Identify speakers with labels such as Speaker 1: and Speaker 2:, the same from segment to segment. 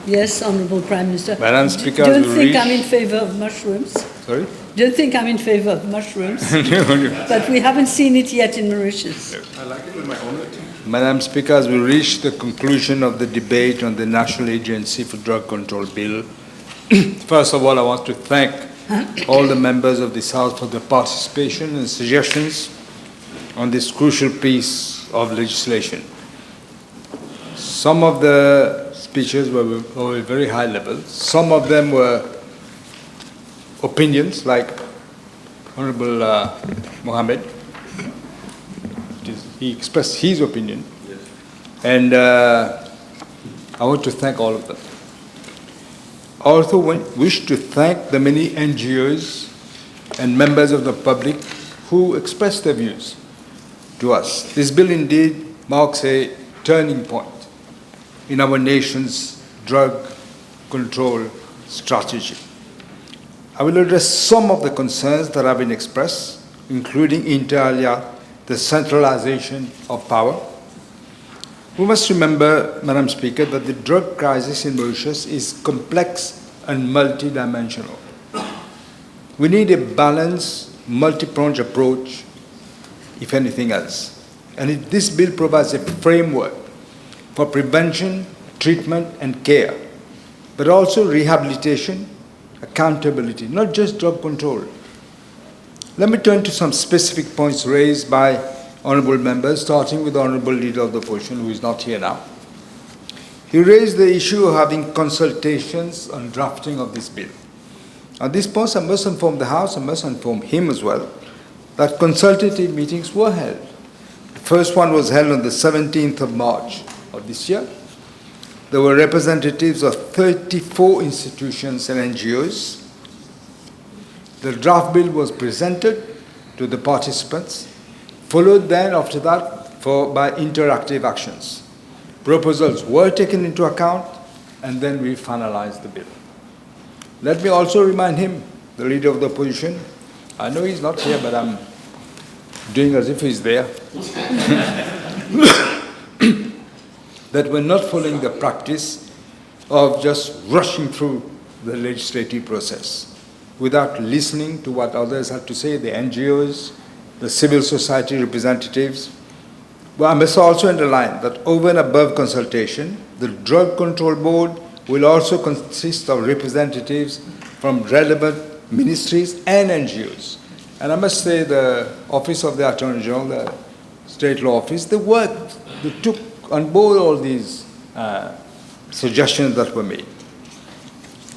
Speaker 1: Yes, Honourable Prime Minister.
Speaker 2: Madam Speaker,
Speaker 1: don't think I'm in favour of mushrooms.
Speaker 2: Sorry?
Speaker 1: Don't think I'm in favour of mushrooms. But we haven't seen it yet in Mauritius.
Speaker 3: I like it with my own.
Speaker 2: Madam Speaker, as we reach the conclusion of the debate on the National Agency for Drug Control Bill, first of all, I want to thank all the members of this House for their participation and suggestions on this crucial piece of legislation. Some of the speeches were very high level. Some of them were opinions, like Honourable Mohammed. He expressed his opinion. Yes. And I want to thank all of them. I also wish to thank the many NGOs and members of the public who expressed their views to us. This bill indeed marks a turning point in our nation's drug control strategy. I will address some of the concerns that have been expressed, including inter alia the centralization of power. We must remember, Madam Speaker, that the drug crisis in Mauritius is complex and multidimensional. We need a balanced, multi-pronged approach, if anything else. And this bill provides a framework for prevention, treatment, and care, but also rehabilitation, accountability, not just drug control. Let me turn to some specific points raised by honourable members, starting with the Honourable Leader of the Opposition, who is not here now. He raised the issue of having consultations on drafting of this bill. At this point, I must inform the House, I must inform him as well, that consultative meetings were held. The first one was held on the 17th of March of this year. There were representatives of 34 institutions and NGOs. The draft bill was presented to the participants, followed then after that by interactive actions. Proposals were taken into account, and then we finalized the bill. Let me also remind him, the Leader of the Opposition, I know he's not here, but I'm doing as if he's there, that we're not following the practice of just rushing through the legislative process without listening to what others have to say, the NGOs, the civil society representatives. But I must also underline that over and above consultation, the Drug Control Board will also consist of representatives from relevant ministries and NGOs. And I must say the Office of the Attorney General, the State Law Office, they worked, they took on board all these suggestions that were made.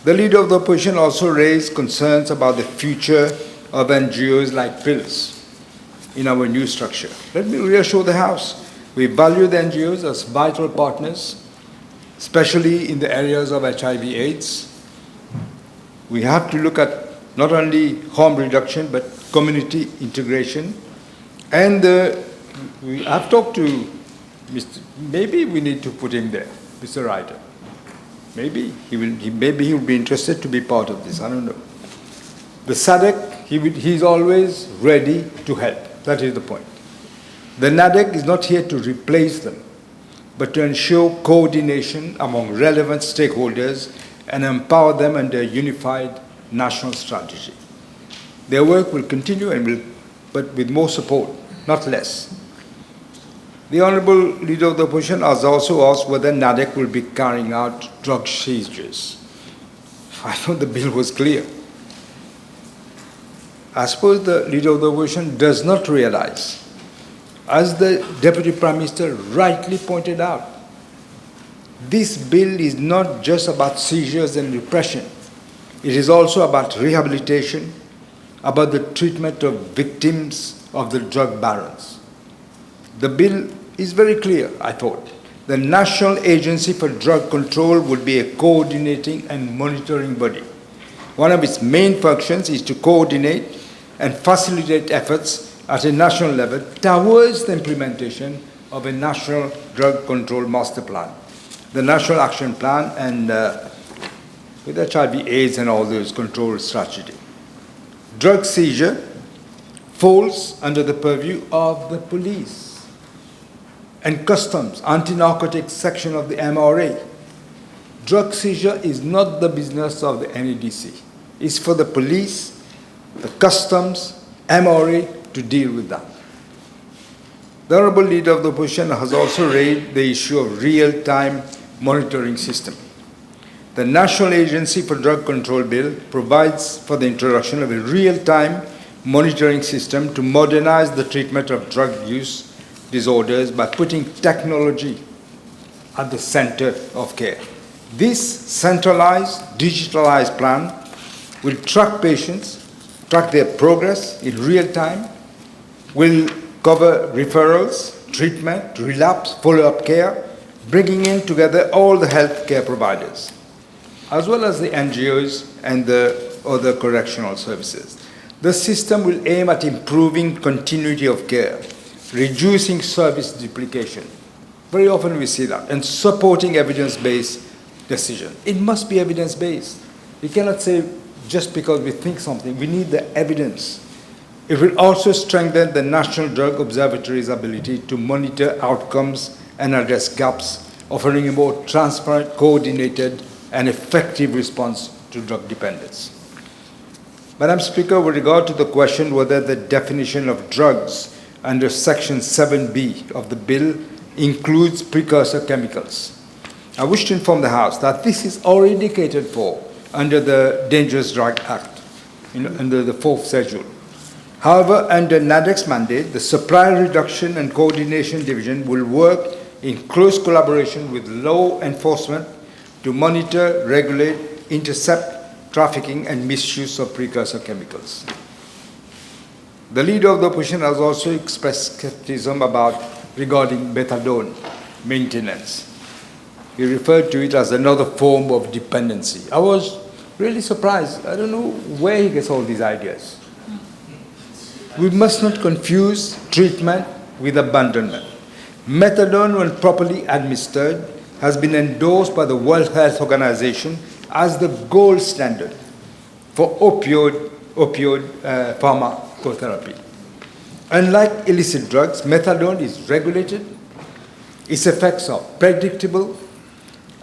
Speaker 2: The Leader of the Opposition also raised concerns about the future of NGOs like PILS in our new structure. Let me reassure the House, we value the NGOs as vital partners, especially in the areas of HIV/AIDS. We have to look at not only harm reduction, but community integration. And I've talked to Mr. Maybe we need to put him there, Mr. Ryder. Maybe he will be interested to be part of this. I don't know. The SADC, he's always ready to help. That is the point. The NADC is not here to replace them, but to ensure coordination among relevant stakeholders and empower them under a unified national strategy. Their work will continue, but with more support, not less. The Honourable Leader of the Opposition has also asked whether NADC will be carrying out drug seizures. I thought the bill was clear. I suppose the Leader of the Opposition does not realize, as the Deputy Prime Minister rightly pointed out, this bill is not just about seizures and repression. It is also about rehabilitation, about the treatment of victims of the drug barons. The bill is very clear, I thought. The National Agency for Drug Control would be a coordinating and monitoring body. One of its main functions is to coordinate and facilitate efforts at a national level towards the implementation of a national drug control master plan, the National Action Plan, and with HIV/AIDS and all those control strategy. Drug seizure falls under the purview of the police and customs, anti-narcotics section of the MRA. Drug seizure is not the business of the NADC. It's for the police, the customs, MRA to deal with that. The Honourable Leader of the Opposition has also raised the issue of real-time monitoring system. The National Agency for Drug Control Bill provides for the introduction of a real-time monitoring system to modernize the treatment of drug use disorders by putting technology at the center of care. This centralized, digitalized plan will track patients, track their progress in real time, will cover referrals, treatment, relapse, follow-up care, bringing in together all the healthcare providers, as well as the NGOs and the other correctional services. The system will aim at improving continuity of care, reducing service duplication. Very often we see that, and supporting evidence-based decision. It must be evidence-based. We cannot say just because we think something. We need the evidence. It will also strengthen the National Drug Observatory's ability to monitor outcomes and address gaps, offering a more transparent, coordinated, and effective response to drug dependence. Madam Speaker, with regard to the question whether the definition of drugs under Section 7B of the bill includes precursor chemicals, I wish to inform the House that this is already catered for under the Dangerous Drug Act, under the 4th schedule. However, under NADC's mandate, the Supply Reduction and Coordination Division will work in close collaboration with law enforcement to monitor, regulate, intercept trafficking and misuse of precursor chemicals. The Leader of the Opposition has also expressed skepticism regarding methadone maintenance. He referred to it as another form of dependency. I was really surprised. I don't know where he gets all these ideas. We must not confuse treatment with abandonment. Methadone, when properly administered, has been endorsed by the World Health Organization as the gold standard for opioid pharmacotherapy. Unlike illicit drugs, methadone is regulated. Its effects are predictable,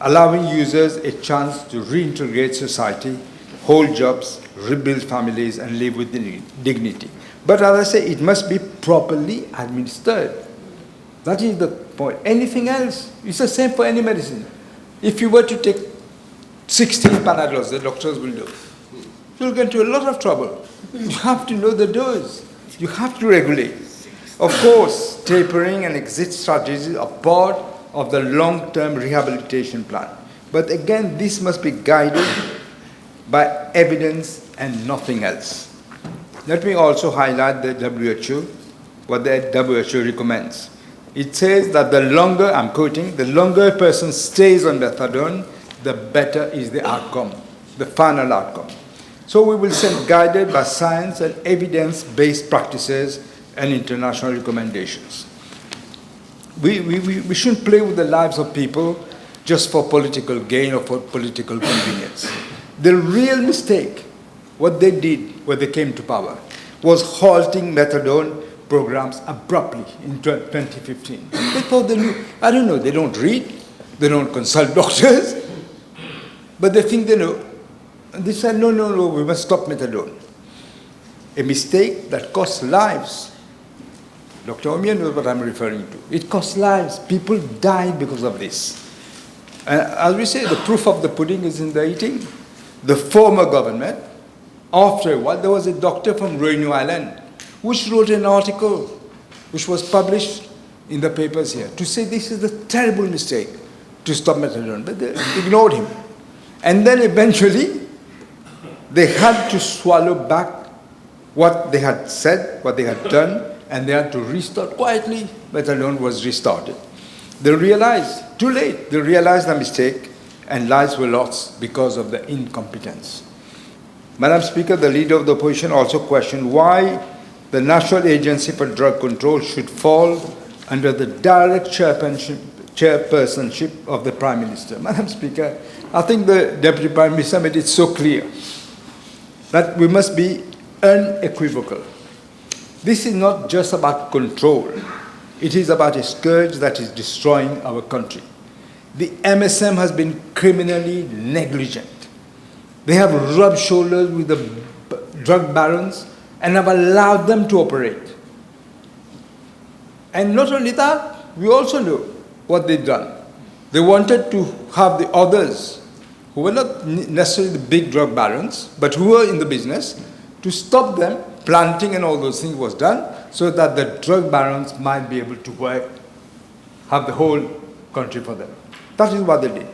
Speaker 2: allowing users a chance to reintegrate society, hold jobs, rebuild families, and live with dignity. But as I say, it must be properly administered. That is the point. Anything else, it's the same for any medicine. If you were to take 16 Panadols, the doctors will do, you'll get into a lot of trouble. You have to know the dose. You have to regulate. Of course, tapering and exit strategies are part of the long-term rehabilitation plan. But again, this must be guided by evidence and nothing else. Let me also highlight the WHO, what the WHO recommends. It says that the longer, I'm quoting, the longer a person stays on methadone, the better is the outcome, the final outcome. So we will stay guided by science and evidence-based practices and international recommendations. We shouldn't play with the lives of people just for political gain or for political convenience. The real mistake, what they did when they came to power, was halting methadone programs abruptly in 2015. They thought they knew. I don't know, they don't read, they don't consult doctors, but they think they know. And they said, no, we must stop methadone. A mistake that costs lives. Dr. Omia knows what I'm referring to. It costs lives. People died because of this. And as we say, the proof of the pudding is in the eating. The former government, after a while, there was a doctor from Reunion Island which wrote an article which was published in the papers here to say this is a terrible mistake to stop methadone, but they ignored him. And then eventually, they had to swallow back what they had said, what they had done, and they had to restart. Quietly, methadone was restarted. They realized, too late, they realized the mistake, and lives were lost because of the incompetence. Madam Speaker, the Leader of the Opposition also questioned why the National Agency for Drug Control should fall under the direct chairpersonship of the Prime Minister. Madam Speaker, I think the Deputy Prime Minister made it so clear that we must be unequivocal. This is not just about control. It is about a scourge that is destroying our country. the MSM has been criminally negligent. They have rubbed shoulders with the drug barons and have allowed them to operate. And not only that, we also know what they've done. They wanted to have the others, who were not necessarily the big drug barons, but who were in the business, to stop them. Planting and all those things was done so that the drug barons might be able to work, have the whole country for them. That is what they did.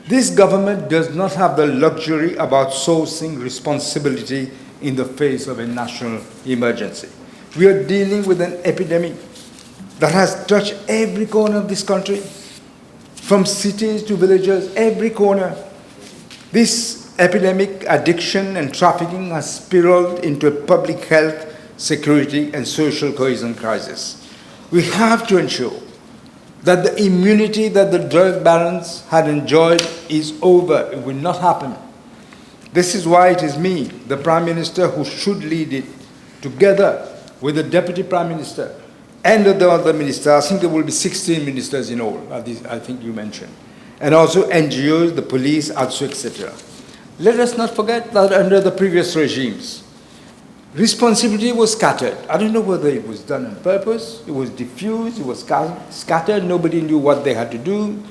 Speaker 2: This government does not have the luxury about sourcing responsibility in the face of a national emergency. We are dealing with an epidemic that has touched every corner of this country, from cities to villages, every corner. This epidemic, addiction and trafficking has spiraled into a public health, security and social cohesion crisis. We have to ensure that the immunity that the drug barons had enjoyed is over. It will not happen. This is why it is me, the Prime Minister, who should lead it, together with the Deputy Prime Minister and the other ministers. I think there will be 16 ministers in all, I think you mentioned. And also NGOs, the police, ADSU, etc. Let us not forget that under the previous regimes, responsibility was scattered. I don't know whether it was done on purpose, it was diffused, it was scattered, nobody knew what they had to do.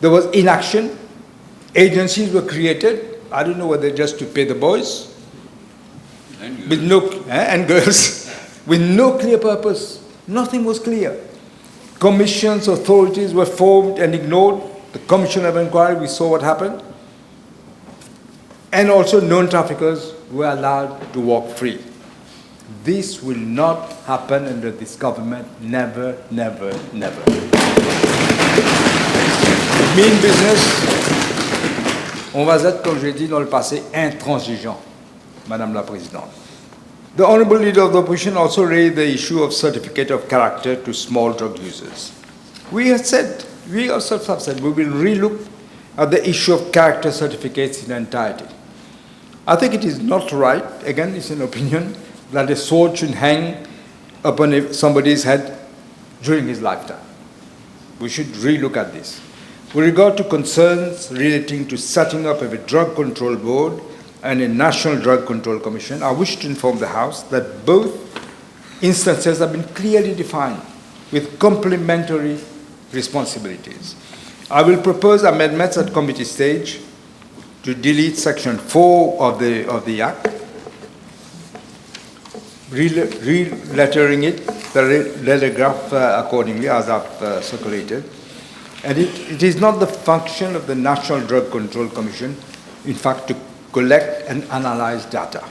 Speaker 2: There was inaction, agencies were created, I don't know whether just to pay the boys, with no, and girls, with no clear purpose. Nothing was clear. Commissions, authorities were formed and ignored. The Commission of Inquiry, we saw what happened. And also known traffickers were allowed to walk free. This will not happen under this government. Never, never, never. Mean business, on va être, comme je l'ai dit dans le passé, intransigeant, Madame la Présidente. The Honourable Leader of the Opposition also raised the issue of certificate of character to small drug users. We ourselves have said, we will relook at the issue of character certificates in entirety. I think it is not right, again it's an opinion, that a sword should hang upon somebody's head during his lifetime. We should relook at this. With regard to concerns relating to setting up of a drug control board and a National Drug Control Commission, I wish to inform the House that both instances have been clearly defined with complementary responsibilities. I will propose amendments at committee stage to delete section 4 of the Act, re-lettering it, the telegraph accordingly as I've circulated. And it is not the function of the National Drug Control Commission, in fact, to collect and analyze data.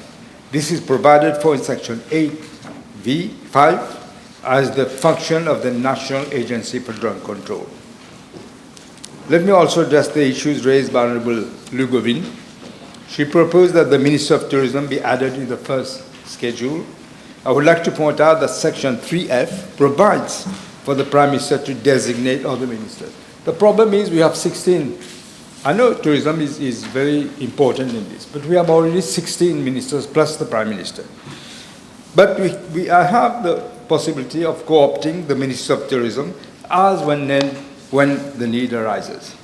Speaker 2: This is provided for in section 8(v)(5) as the function of the National Agency for Drug Control. Let me also address the issues raised by Honourable Lugovin. She proposed that the Minister of Tourism be added in the first schedule. I would like to point out that section 3F provides for the Prime Minister to designate other ministers. The problem is we have 16. I know tourism is very important in this, but we have already 16 ministers plus the Prime Minister. But I have the possibility of co-opting the Minister of Tourism as when the need arises.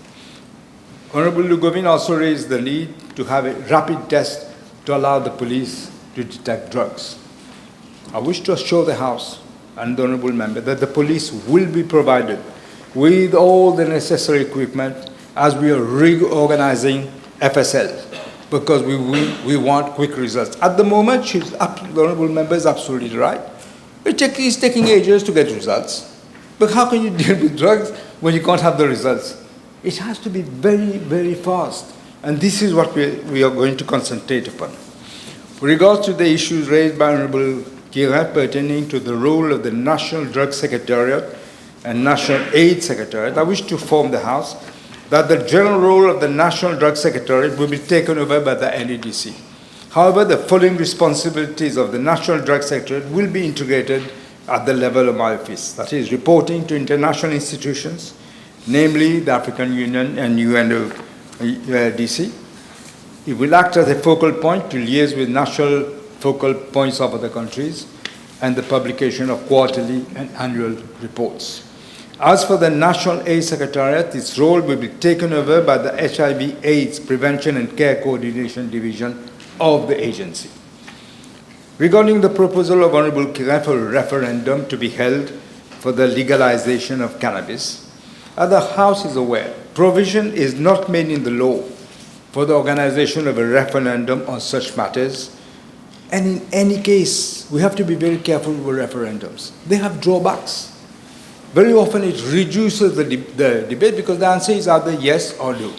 Speaker 2: Honourable Lugovin also raised the need to have a rapid test to allow the police to detect drugs. I wish to assure the House and the Honourable Member that the police will be provided with all the necessary equipment as we are reorganizing FSL, because we want quick results. At the moment, the Honourable Member is absolutely right. It's taking ages to get results. But how can you deal with drugs when you can't have the results? It has to be very, very fast. And this is what we are going to concentrate upon. With regards to the issues raised by Honourable Kira pertaining to the role of the National Drug Secretariat and National Aid Secretariat, I wish to inform the House that the general role of the National Drug Secretariat will be taken over by the NADC. However, the following responsibilities of the National Drug Secretariat will be integrated at the level of my office, that is, reporting to international institutions, namely the African Union and UNODC. It will act as a focal point to liaise with national focal points of other countries and the publication of quarterly and annual reports. As for the National AIDS Secretariat, its role will be taken over by the HIV/AIDS Prevention and Care Coordination Division of the agency. Regarding the proposal of Honourable Kiran for a referendum to be held for the legalization of cannabis, as the House is aware, provision is not made in the law for the organization of a referendum on such matters. And in any case, we have to be very careful with referendums. They have drawbacks. Very often it reduces the debate because the answer is either yes or no.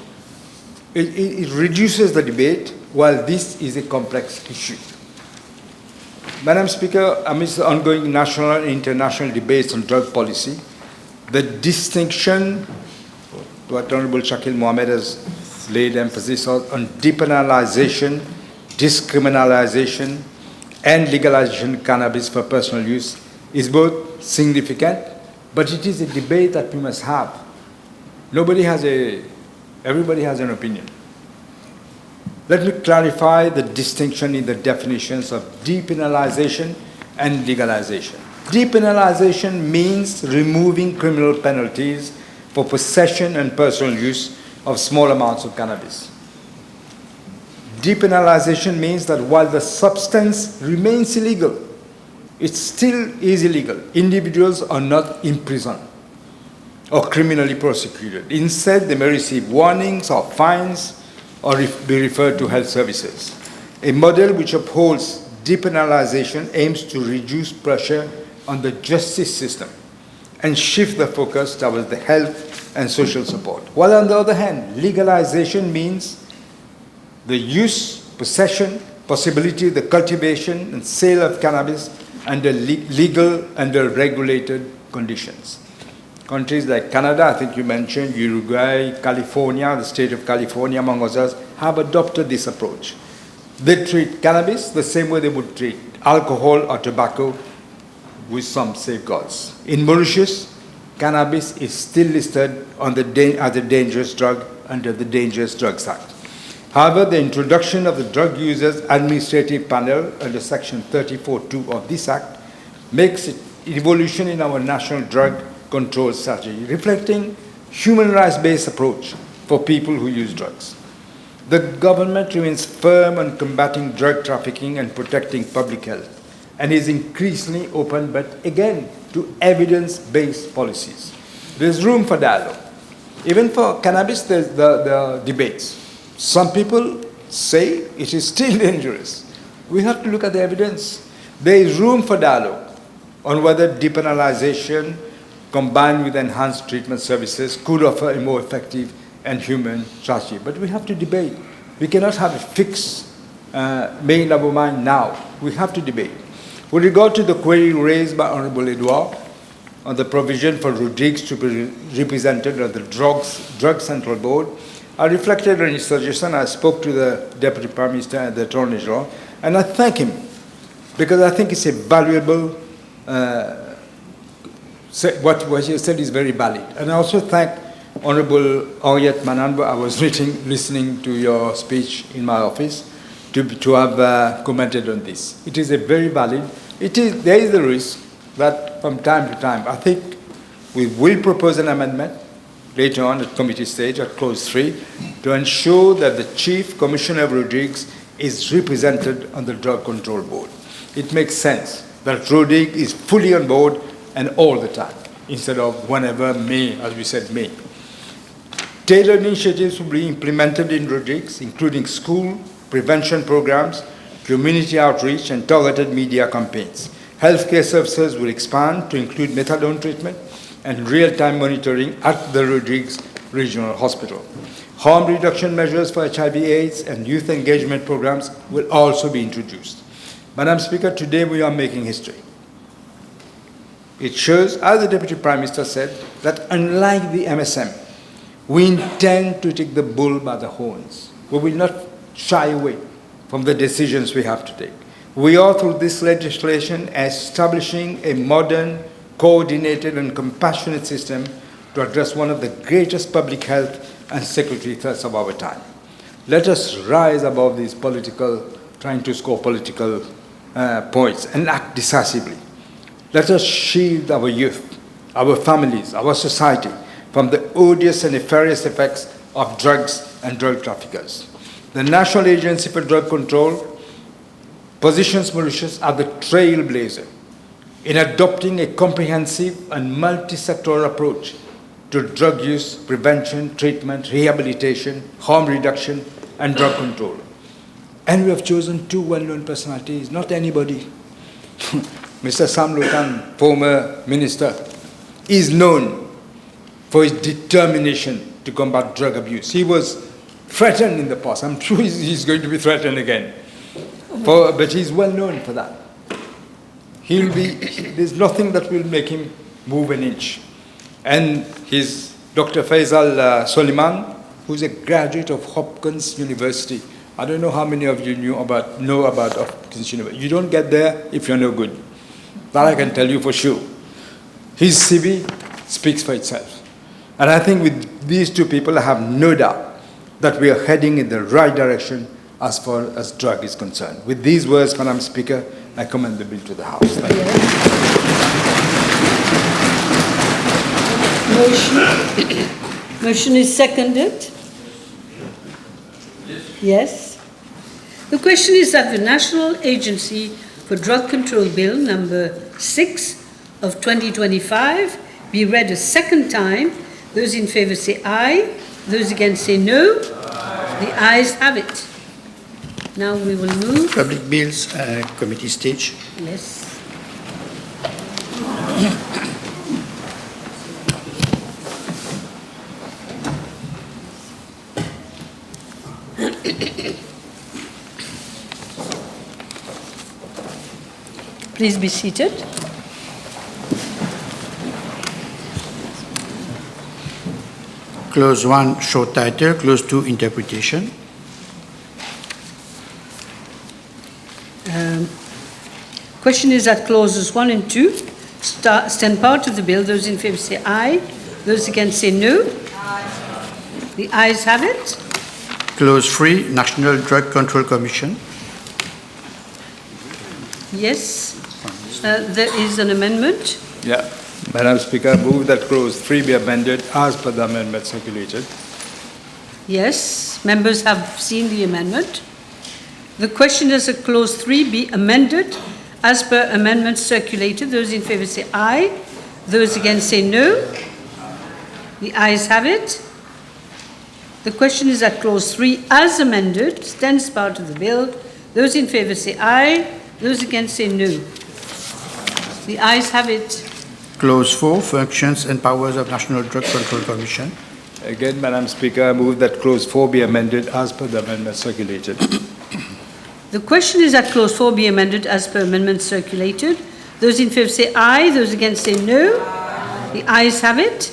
Speaker 2: It reduces the debate while this is a complex issue. Madam Speaker, amidst the ongoing national and international debates on drug policy, the distinction, what Honourable Shakil Mohammed has laid emphasis on depenalization, discriminalization, and legalization of cannabis for personal use is both significant, but it is a debate that we must have. Everybody has an opinion. Let me clarify the distinction in the definitions of depenalization and legalization. Depenalization means removing criminal penalties for possession and personal use of small amounts of cannabis. Depenalization means that while the substance remains illegal, it still is illegal. Individuals are not imprisoned or criminally prosecuted. Instead, they may receive warnings or fines or be referred to health services. A model which upholds depenalization aims to reduce pressure on the justice system and shift the focus towards the health and social support. While on the other hand, legalization means the use, possession, possibility, the cultivation and sale of cannabis under legal, under regulated conditions. Countries like Canada, I think you mentioned, Uruguay, California, the state of California, among others, have adopted this approach. They treat cannabis the same way they would treat alcohol or tobacco, with some safeguards. In Mauritius, cannabis is still listed on as a dangerous drug under the Dangerous Drugs Act. However, the introduction of the Drug Users Administrative Panel under Section 34(2) of this Act makes it evolution in our national drug control strategy, reflecting human rights-based approach for people who use drugs. The government remains firm on combating drug trafficking and protecting public health, and is increasingly open, but again, to evidence-based policies. There's room for dialogue. Even for cannabis, there's the debates. Some people say it is still dangerous. We have to look at the evidence. There is room for dialogue on whether depenalization combined with enhanced treatment services could offer a more effective and human strategy. But we have to debate. We cannot have a fix made up our mind now. We have to debate. With regard to the query raised by Honourable Edouard on the provision for Rodrigues to be represented at the Drug Central Board, I reflected on his suggestion. I spoke to the Deputy Prime Minister and the Attorney General, and I thank him because I think it's a valuable, what he said is very valid. And I also thank Honourable Henriette Mananbo. I was listening to your speech in my office to have commented on this. It is a very valid, there is a risk that from time to time, I think we will propose an amendment later on at committee stage at clause 3 to ensure that the Chief Commissioner of Rodrigues is represented on the Drug Control Board. It makes sense that Rodrigues is fully on board and all the time, instead of whenever may, as we said, may. Tailored initiatives will be implemented in Rodrigues, including school prevention programs, community outreach, and targeted media campaigns. Healthcare services will expand to include methadone treatment and real-time monitoring at the Rodrigues Regional Hospital. Harm reduction measures for HIV/AIDS and youth engagement programs will also be introduced. Madam Speaker, today we are making history. It shows, as the Deputy Prime Minister said, that unlike the MSM, we intend to take the bull by the horns. We will not shy away from the decisions we have to take. We are, through this legislation, establishing a modern, coordinated and compassionate system to address one of the greatest public health and security threats of our time. Let us rise above these trying to score political points and act decisively. Let us shield our youth, our families, our society from the odious and nefarious effects of drugs and drug traffickers. The National Agency for Drug Control positions Mauritius as the trailblazer in adopting a comprehensive and multi-sectoral approach to drug use, prevention, treatment, rehabilitation, harm reduction, and drug control. And we have chosen two well-known personalities, not anybody. Mr. Sam Lotan, former minister, is known for his determination to combat drug abuse. He was threatened in the past. I'm sure he's going to be threatened again. But he's well known for that. There's nothing that will make him move an inch. And his Dr. Faisal Soliman, who's a graduate of Hopkins University. I don't know how many of you know about Hopkins University. You don't get there if you're no good. That I can tell you for sure. His CV speaks for itself. And I think with these two people, I have no doubt that we are heading in the right direction as far as drug is concerned. With these words, Madam Speaker, I commend the bill to the House. Thank
Speaker 1: you. Motion is seconded. Yes. The question is that the National Agency for Drug Control Bill number 6 of 2025 be read a second time. Those in favour say aye. Those against say no. The ayes have it. Now we will move.
Speaker 3: Public Bills Committee stage.
Speaker 1: Yes. Please be seated.
Speaker 3: Clause 1, short title. Clause 2, interpretation.
Speaker 1: Question is that clauses 1 and 2 stand part of the bill. Those in favour say aye. Those against say no. Aye. The ayes have it.
Speaker 3: Clause 3, National Drug Control Commission.
Speaker 1: Yes. There is an amendment.
Speaker 2: Yeah. Madam Speaker, I move that clause 3 be amended as per the amendment circulated.
Speaker 1: Yes. Members have seen the amendment. The question is that clause 3 be amended as per amendment circulated. Those in favour say aye. Those against say no. The ayes have it. The question is that clause 3 as amended stands part of the bill. Those in favour say aye. Those against say no. The ayes have it.
Speaker 3: Clause 4, Functions and Powers of National Drug Control Commission.
Speaker 2: Again, Madam Speaker, I move that clause 4 be amended as per the amendment circulated.
Speaker 1: The question is that clause 4 be amended as per amendment circulated. Those in favour say aye. Those against say no. The ayes have it.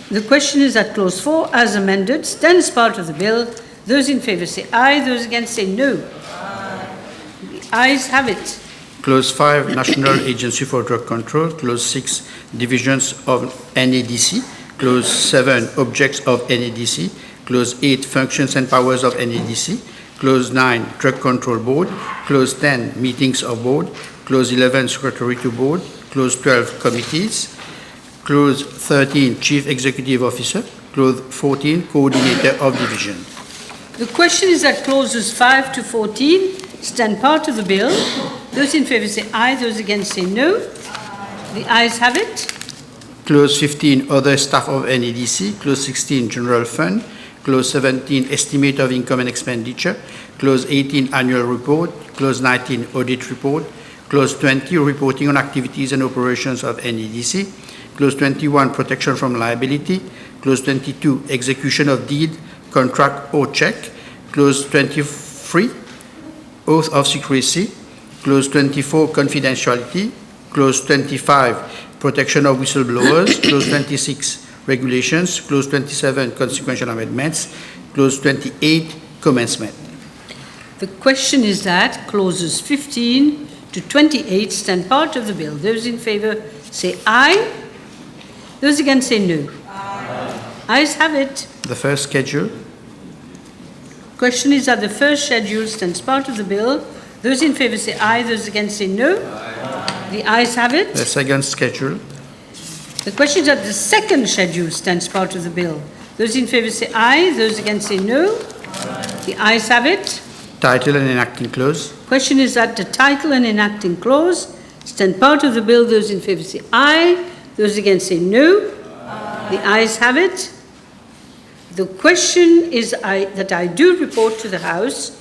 Speaker 1: The question is that clause 4 as amended stands part of the bill. Those in favour say aye. Those against say no. The ayes have it.
Speaker 3: Clause 5, National Agency for Drug Control. Clause 6, Divisions of NADC. Clause 7, Objects of NADC. Clause 8, Functions and Powers of NADC. Clause 9, Drug Control Board. Clause 10, Meetings of Board. Clause 11, Secretary to Board. Clause 12, Committees. Clause 13, Chief Executive Officer. Clause 14, Coordinator of Division.
Speaker 1: The question is that clauses 5 to 14 stand part of the bill. Those in favour say aye. Those against say no. The ayes have it.
Speaker 3: Clause 15, Other Staff of NADC. Clause 16, General Fund. Clause 17, Estimate of Income and Expenditure. Clause 18, Annual Report. Clause 19, Audit Report. Clause 20, Reporting on Activities and Operations of NADC. Clause 21, Protection from Liability. Clause 22, Execution of Deed, Contract or Check. Clause 23, Oath of Secrecy. Clause 24, Confidentiality. Clause 25, Protection of Whistleblowers. Clause 26, Regulations. Clause 27, Consequential Amendments. Clause 28, Commencement.
Speaker 1: The question is that clauses 15 to 28 stand part of the bill. Those in favour say aye. Those against say no. Aye. Ayes have it.
Speaker 3: The first schedule.
Speaker 1: Question is that the first schedule stands part of the bill. Those in favour say aye. Those against say no. Aye. The ayes have it.
Speaker 3: The second schedule.
Speaker 1: The question is that the second schedule stands part of the bill. Those in favour say aye, those against say no. The ayes have it.
Speaker 3: Title and enacting clause.
Speaker 1: Question is that the title and enacting clause stand part of the bill. Those in favour say aye, those against say no. The ayes have it. The question is that I do report to the House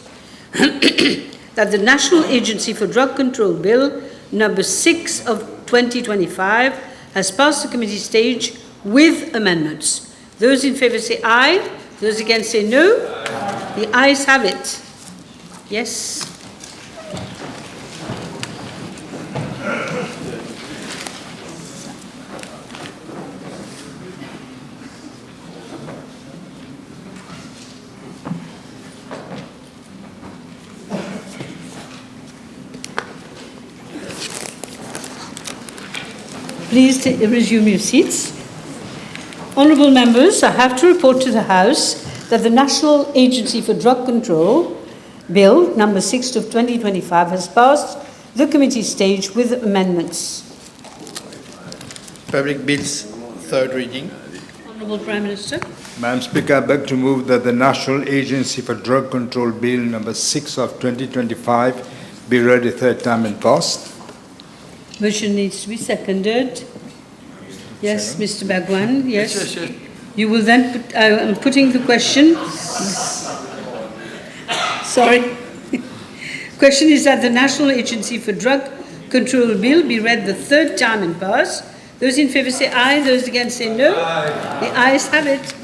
Speaker 1: that the National Agency for Drug Control Bill number 6 of 2025 has passed the committee stage with amendments. Those in favour say aye, those against say no. The ayes have it. Yes. Please resume your seats. Honourable members, I have to report to the House that the National Agency for Drug Control Bill number 6 of 2025 has passed the committee stage with amendments.
Speaker 3: Public bills, third reading.
Speaker 1: Honourable Prime Minister.
Speaker 2: Madam Speaker, I beg to move that the National Agency for Drug Control Bill number 6 of 2025 be read a third time and passed.
Speaker 1: Motion needs to be seconded. Yes, Mr. Bagwan, yes. You will then put, I'm putting the question. Sorry. Question is that the National Agency for Drug Control Bill be read the third time and passed. Those in favour say aye, those against say no. The ayes have it.